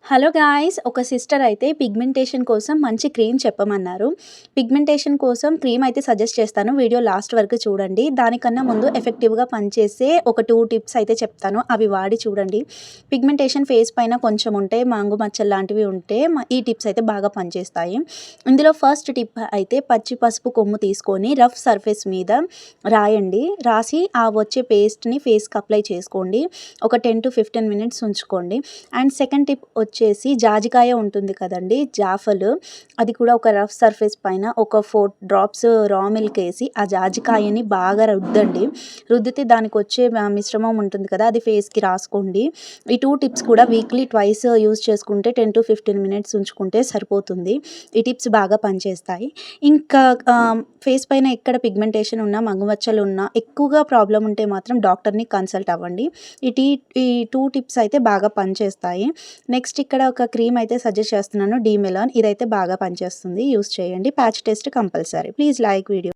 Hello guys, ఒక sister అయితే pigmentation కోసం మంచి క్రీమ్ చెప్పమన్నారు. పిగ్మెంటేషన్ కోసం క్రీమ్ అయితే సజెస్ట్ చేస్తాను. వీడియో లాస్ట్ వరకు చూడండి. దానికన్నా ముందు ఎఫెక్టివ్‌గా పనిచేసే ఒక 2 టిప్స్ అయితే చెప్తాను. అవి వాడి చూడండి. పిగ్మెంటేషన్ ఫేస్ పైన కొంచెం ఉంటే, మాంగు మచ్చలు లాంటివి ఉంటే ఈ టిప్స్ అయితే బాగా పనిచేస్తాయి. ఇందులో ఫస్ట్ టిప్ అయితే పచ్చి పసుపు కొమ్ము తీసుకొని రఫ్ సర్ఫేస్ మీద రాయండి. రాసి ఆ వచ్చే పేస్ట్‌ని ఫేస్‌కి అప్లై చేసుకోండి. ఒక 10-15 మినిట్స్ ఉంచుకోండి. అండ్ సెకండ్ టిప్ వచ్చేసి జాజికాయ ఉంటుంది కదండీ, జాఫలు. అది కూడా ఒక రఫ్ సర్ఫేస్ పైన ఒక 4 డ్రాప్స్ రా మిల్క్ వేసి ఆ జాజికాయని బాగా రుద్దండి. రుద్దితే దానికి వచ్చే మిశ్రమం ఉంటుంది కదా, అది ఫేస్కి రాసుకోండి. ఈ 2 టిప్స్ కూడా వీక్లీ ట్వైస్ యూజ్ చేసుకుంటే 10-15 మినిట్స్ ఉంచుకుంటే సరిపోతుంది. ఈ టిప్స్ బాగా పనిచేస్తాయి. ఇంకా ఫేస్ పైన ఎక్కడ పిగ్మెంటేషన్ ఉన్నా, మగుమచ్చలు ఉన్నా, ఎక్కువగా ప్రాబ్లం ఉంటే మాత్రం డాక్టర్ని కన్సల్ట్ అవ్వండి. ఈ 2 టిప్స్ అయితే బాగా పనిచేస్తాయి. నెక్స్ట్ ఇక్కడ ఒక క్రీమ్ అయితే సజెస్ట్ చేస్తున్నాను, డీమెలాన్. ఇదైతే బాగా పనిచేస్తుంది, యూస్ చేయండి. Patch test compulsory. Please like video.